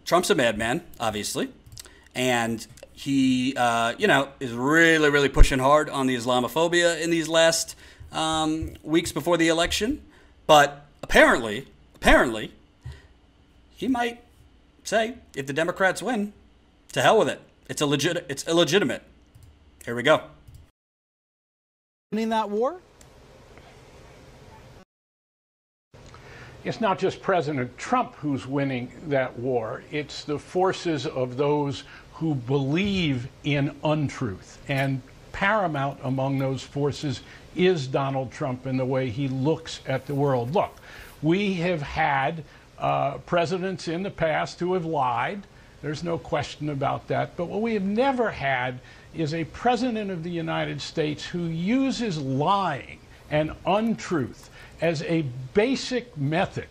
Trump's a madman, obviously, and he, is really, really pushing hard on the Islamophobia in these last weeks before the election. But apparently, he might say, if the Democrats win, to hell with it. It's illegitimate. Here we go. Winning that war? It's not just President Trump who's winning that war. It's the forces of those who believe in untruth. And paramount among those forces is Donald Trump and the way he looks at the world. Look, we have had presidents in the past who have lied. There's no question about that. But what we have never had is a president of the United States who uses lying and untruth as a basic method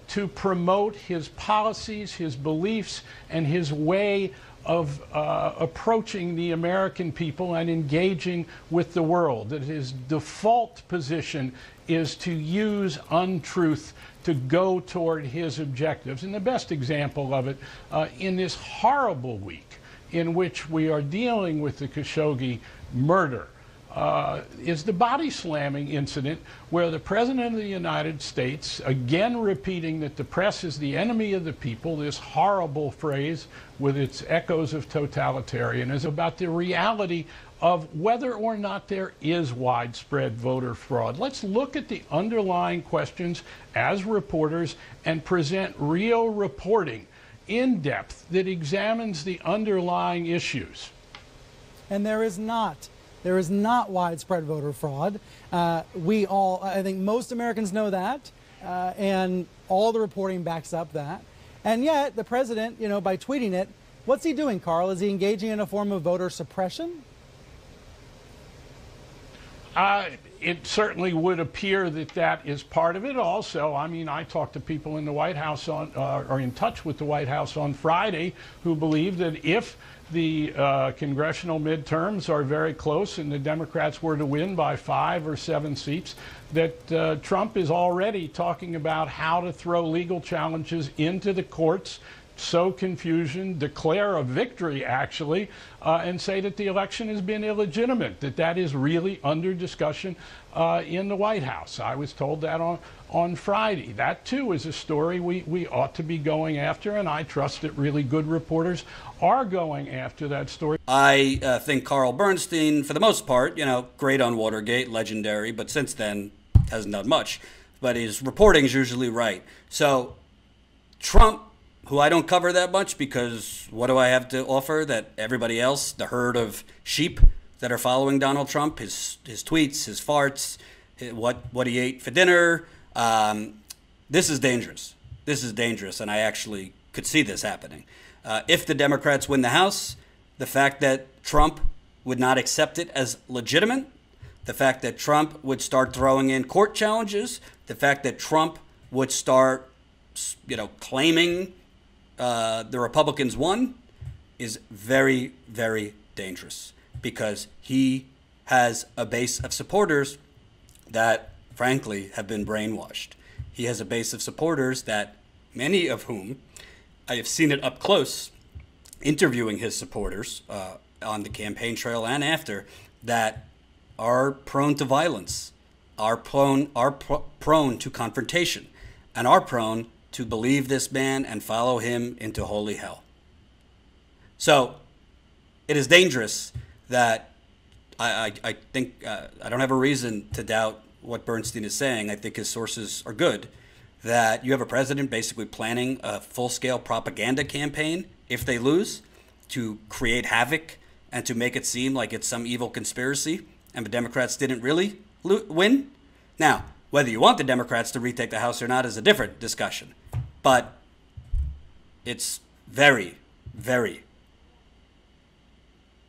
to promote his policies, his beliefs, and his way of approaching the American people and engaging with the world. That his default position is to use untruth to go toward his objectives. And the best example of it in this horrible week in which we are dealing with the Khashoggi murder is the body slamming incident where the President of the United States, again repeating that the press is the enemy of the people, this horrible phrase with its echoes of totalitarianism, about the reality of whether or not there is widespread voter fraud. Let's look at the underlying questions as reporters and present real reporting in depth that examines the underlying issues. And there is not. There is not widespread voter fraud. I think most Americans know that, and all the reporting backs up that. And yet, the president, by tweeting it, what's he doing, Carl? Is he engaging in a form of voter suppression? It certainly would appear that that is part of it. Also, I mean, I talked to people in the White House or in touch with the White House on Friday who believe that if the congressional midterms are very close and the Democrats were to win by 5 or 7 seats, that Trump is already talking about how to throw legal challenges into the courts, sow confusion, declare a victory, actually, and say that the election has been illegitimate, that is really under discussion in the White House. I was told that on Friday. That, too, is a story we ought to be going after, and I trust that really good reporters are going after that story. I think Carl Bernstein, for the most part, great on Watergate, legendary, but since then hasn't done much. But his reporting is usually right. So Trump, who I don't cover that much because what do I have to offer that everybody else, the herd of sheep that are following Donald Trump, his tweets, his farts, what he ate for dinner, this is dangerous. This is dangerous, and I actually could see this happening. If the Democrats win the House, the fact that Trump would not accept it as legitimate, the fact that Trump would start throwing in court challenges, the fact that Trump would start, claiming the Republicans won is very, very dangerous because he has a base of supporters that, frankly, have been brainwashed. He has a base of supporters that, many of whom, I have seen it up close, interviewing his supporters on the campaign trail and after, that are prone to violence, are prone to confrontation, and are prone to believe this man and follow him into holy hell. So it is dangerous that I think I don't have a reason to doubt what Bernstein is saying. I think his sources are good, that you have a president basically planning a full-scale propaganda campaign if they lose to create havoc and to make it seem like it's some evil conspiracy and the Democrats didn't really win. Now, whether you want the Democrats to retake the House or not is a different discussion. But it's very, very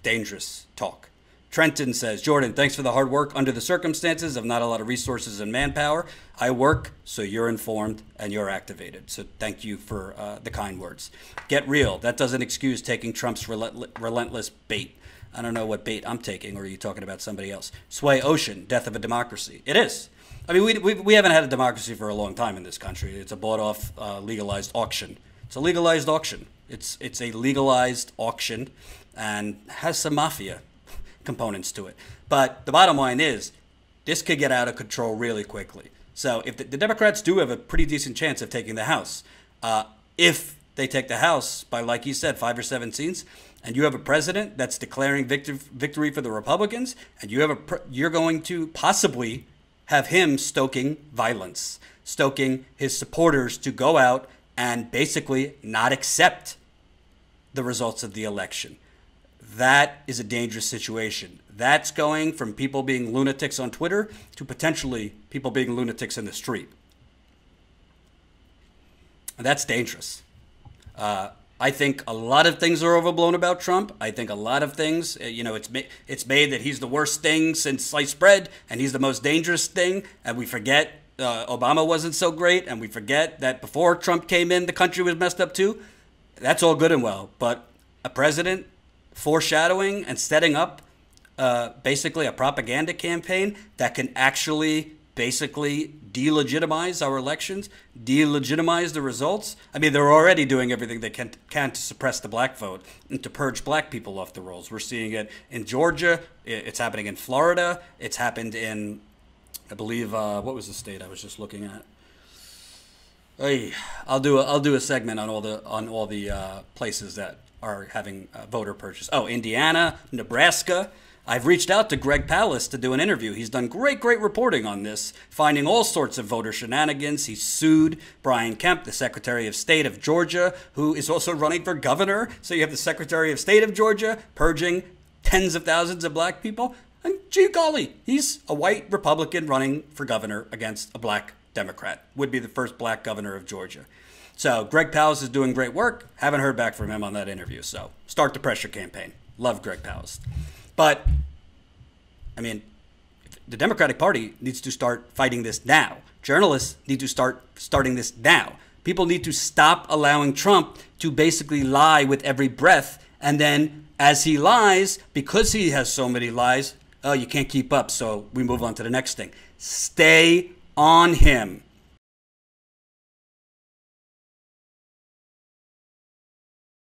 dangerous talk. Trenton says, Jordan, thanks for the hard work. Under the circumstances of not a lot of resources and manpower, I work so you're informed and you're activated. So thank you for the kind words. Get real. That doesn't excuse taking Trump's relentless bait. I don't know what bait I'm taking, or are you talking about somebody else? Sway Ocean, death of a democracy. It is. I mean, we haven't had a democracy for a long time in this country. It's a bought-off, legalized auction It's a legalized auction. It's a legalized auction and has some mafia components to it. But the bottom line is, this could get out of control really quickly. So if the Democrats do have a pretty decent chance of taking the House, if they take the House by, like you said, 5 or 7 seats, and you have a president that's declaring victory for the Republicans, and you're going to possibly have him stoking violence, stoking his supporters to go out and basically not accept the results of the election. That is a dangerous situation. That's going from people being lunatics on Twitter to potentially people being lunatics in the street. And that's dangerous. I think a lot of things are overblown about Trump. I think a lot of things, it's made that he's the worst thing since sliced bread, and he's the most dangerous thing, and we forget Obama wasn't so great, and we forget that before Trump came in, the country was messed up too. That's all good and well, but a president foreshadowing and setting up basically a propaganda campaign that can actually basically delegitimize our elections, delegitimize the results. I mean, they're already doing everything they can to suppress the black vote and to purge black people off the rolls. We're seeing it in Georgia. It's happening in Florida. It's happened in, I believe, what was the state I was just looking at? Hey, I'll do a segment on all the places that are having voter purchase. Oh, Indiana, Nebraska. I've reached out to Greg Palast to do an interview. He's done great reporting on this, finding all sorts of voter shenanigans. He sued Brian Kemp, the Secretary of State of Georgia, who is also running for governor. So you have the Secretary of State of Georgia purging tens of thousands of black people. And gee golly, he's a white Republican running for governor against a black Democrat. Would be the first black governor of Georgia. So Greg Palast is doing great work. Haven't heard back from him on that interview. So start the pressure campaign. Love Greg Palast. But, I mean, the Democratic Party needs to start fighting this now. Journalists need to starting this now. People need to stop allowing Trump to basically lie with every breath. And then as he lies, because he has so many lies, oh, you can't keep up. So we move on to the next thing. Stay on him.